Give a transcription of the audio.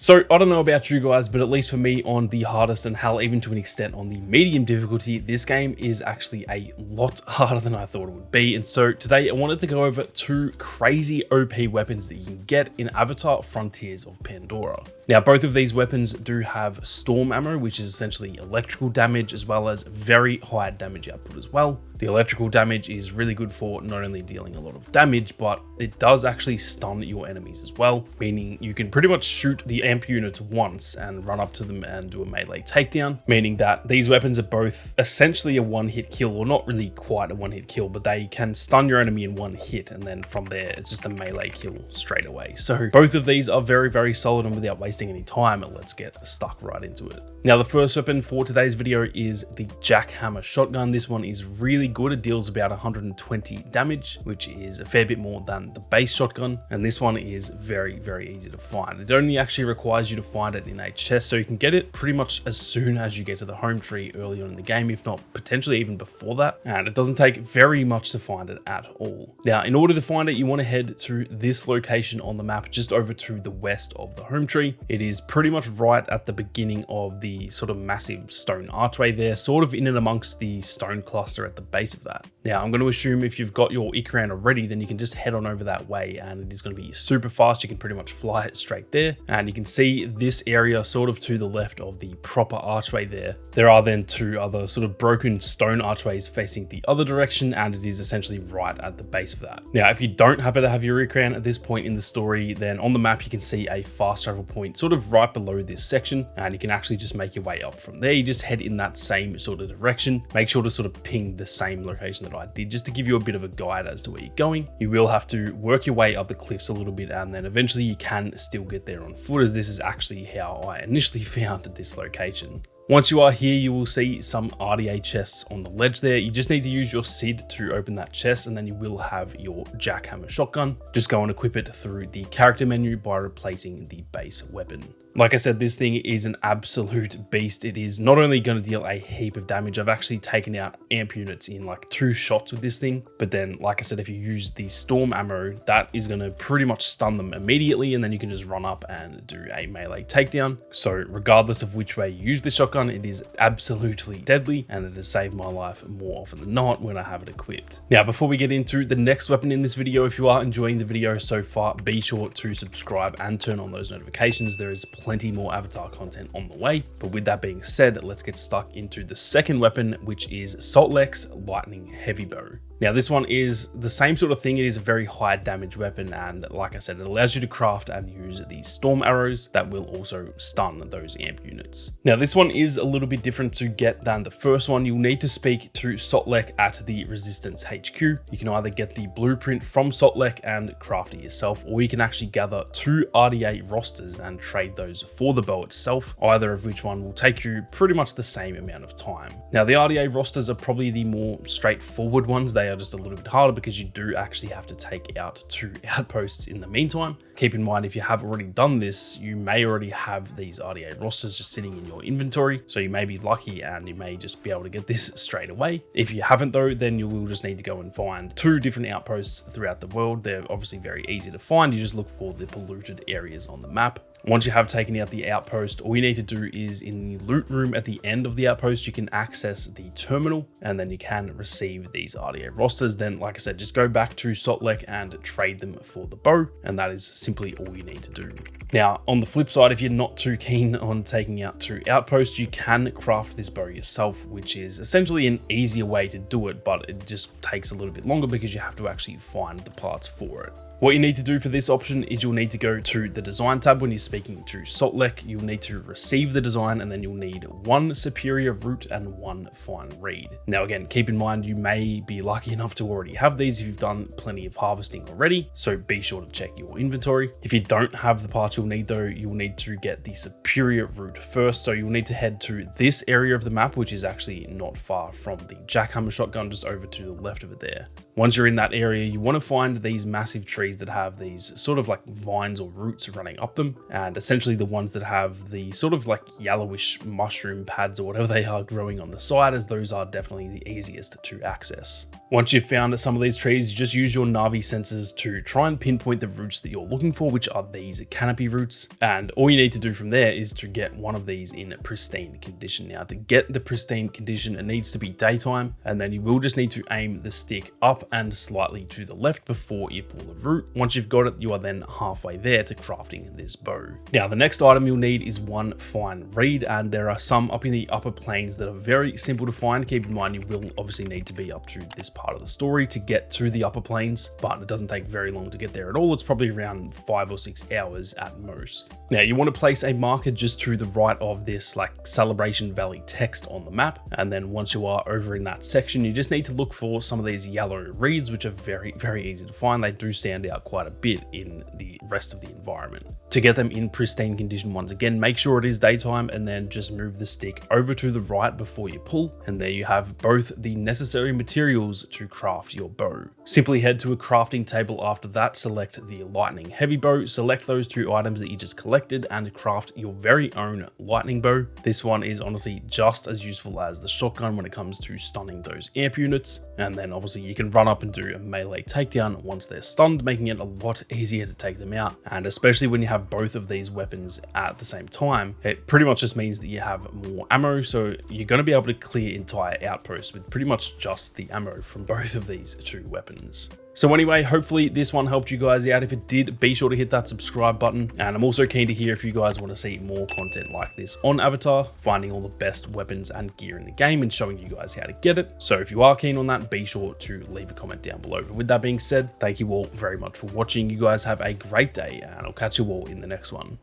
So I don't know about you guys, but at least for me on the hardest and hell, even to an extent on the medium difficulty, this game is actually a lot harder than I thought it would be. And so today I wanted to go over 2 crazy OP weapons that you can get in Avatar Frontiers of Pandora. Now, both of these weapons do have storm ammo, which is essentially electrical damage, as well as very high damage output as well. The electrical damage is really good for not only dealing a lot of damage, but it does actually stun your enemies as well, meaning you can pretty much shoot the amp units once and run up to them and do a melee takedown, meaning that these weapons are both essentially a one-hit kill, or not really quite a one-hit kill, but they can stun your enemy in one hit, and then from there, it's just a melee kill straight away. So both of these are very, very solid, and without wasting any time, let's get stuck right into it. Now, the first weapon for today's video is the Jackhammer shotgun. This one is really good. It deals about 120 damage, which is a fair bit more than the base shotgun. And this one is very, very easy to find. It only actually requires you to find it in a chest, so you can get it pretty much as soon as you get to the home tree early on in the game, if not potentially even before that. And it doesn't take very much to find it at all. Now, in order to find it, you want to head to this location on the map, just over to the west of the home tree. It is pretty much right at the beginning of the sort of massive stone archway there, sort of in and amongst the stone cluster at the base of that. Now, I'm going to assume if you've got your Ikran already, then you can just head on over that way, and it is going to be super fast. You can pretty much fly it straight there, and you can see this area sort of to the left of the proper archway there. There are then 2 other sort of broken stone archways facing the other direction, and it is essentially right at the base of that. Now, if you don't happen to have your Ikran at this point in the story, then on the map you can see a fast travel point sort of right below this section, and you can actually just make your way up from there. You just head in that same sort of direction. Make sure to sort of ping the same location that I did, just to give you a bit of a guide as to where you're going. You will have to work your way up the cliffs a little bit, and then eventually you can still get there on foot, as this is actually how I initially found this location. Once you are here, you will see some RDA chests on the ledge there. You just need to use your SID to open that chest, and then you will have your Jackhammer shotgun. Just go and equip it through the character menu by replacing the base weapon. Like I said, this thing is an absolute beast. It is not only going to deal a heap of damage. I've actually taken out amp units in like 2 shots with this thing. But then, like I said, if you use the storm ammo, that is going to pretty much stun them immediately. And then you can just run up and do a melee takedown. So regardless of which way you use the shotgun, it is absolutely deadly. And it has saved my life more often than not when I have it equipped. Now, before we get into the next weapon in this video, if you are enjoying the video so far, be sure to subscribe and turn on those notifications. There is plenty more Avatar content on the way. But with that being said, let's get stuck into the second weapon, which is Saltlek's Lightning Heavy Bow. Now, this one is the same sort of thing. It is a very high damage weapon, and like I said, it allows you to craft and use these storm arrows that will also stun those amp units. Now, this one is a little bit different to get than the first one. You'll need to speak to Saltlek at the Resistance HQ. You can either get the blueprint from Saltlek and craft it yourself, or you can actually gather 2 RDA rosters and trade those for the bow itself, either of which one will take you pretty much the same amount of time. Now, the RDA rosters are probably the more straightforward ones. They are just a little bit harder because you do actually have to take out 2 outposts in the meantime. Keep in mind, if you have already done this, you may already have these RDA rosters just sitting in your inventory, so you may be lucky and you may just be able to get this straight away. If you haven't though, then you will just need to go and find 2 different outposts throughout the world. They're obviously very easy to find. You just look for the polluted areas on the map. Once you have taken out the outpost, all you need to do is in the loot room at the end of the outpost, you can access the terminal, and then you can receive these RDA rosters. Then, like I said, just go back to Saltlek and trade them for the bow, and that is simply all you need to do. Now, on the flip side, if you're not too keen on taking out 2 outposts, you can craft this bow yourself, which is essentially an easier way to do it, but it just takes a little bit longer because you have to actually find the parts for it. What you need to do for this option is you'll need to go to the design tab when you're speaking to Saltlek. You'll need to receive the design, and then you'll need 1 superior root and 1 fine reed. Now, again, keep in mind, you may be lucky enough to already have these if you've done plenty of harvesting already, so be sure to check your inventory. If you don't have the parts you'll need though, you'll need to get the superior root first. So you'll need to head to this area of the map, which is actually not far from the Jackhammer shotgun, just over to the left of it there. Once you're in that area, you want to find these massive trees that have these sort of like vines or roots running up them, and essentially the ones that have the sort of like yellowish mushroom pads or whatever they are growing on the side, as those are definitely the easiest to access. Once you've found some of these trees, you just use your Navi sensors to try and pinpoint the roots that you're looking for, which are these canopy roots. And all you need to do from there is to get one of these in pristine condition. Now, to get the pristine condition, it needs to be daytime, and then you will just need to aim the stick up and slightly to the left before you pull the root. Once you've got it, you are then halfway there to crafting this bow. Now, the next item you'll need is one fine reed, and there are some up in the upper planes that are very simple to find. Keep in mind, you will obviously need to be up to this part of the story to get to the upper planes, but it doesn't take very long to get there at all. It's probably around 5 or 6 hours at most. Now, you want to place a marker just to the right of this like Celebration Valley text on the map, and then once you are over in that section, you just need to look for some of these yellow reeds, which are very easy to find. They do stand out quite a bit in the rest of the environment. To get them in pristine condition, once again, make sure it is daytime, and then just move the stick over to the right before you pull, and there you have both the necessary materials to craft your bow. Simply head to a crafting table after that, select the lightning heavy bow, select those 2 items that you just collected, and craft your very own lightning bow. This one is honestly just as useful as the shotgun when it comes to stunning those amp units, and then obviously you can run up and do a melee takedown once they're stunned, making it a lot easier to take them out. And especially when you have both of these weapons at the same time, it pretty much just means that you have more ammo, so you're going to be able to clear entire outposts with pretty much just the ammo from both of these 2 weapons. So anyway, hopefully this one helped you guys out. If it did, be sure to hit that subscribe button. And I'm also keen to hear if you guys want to see more content like this on Avatar, finding all the best weapons and gear in the game and showing you guys how to get it. So if you are keen on that, be sure to leave a comment down below. But with that being said, thank you all very much for watching. You guys have a great day, and I'll catch you all in the next one.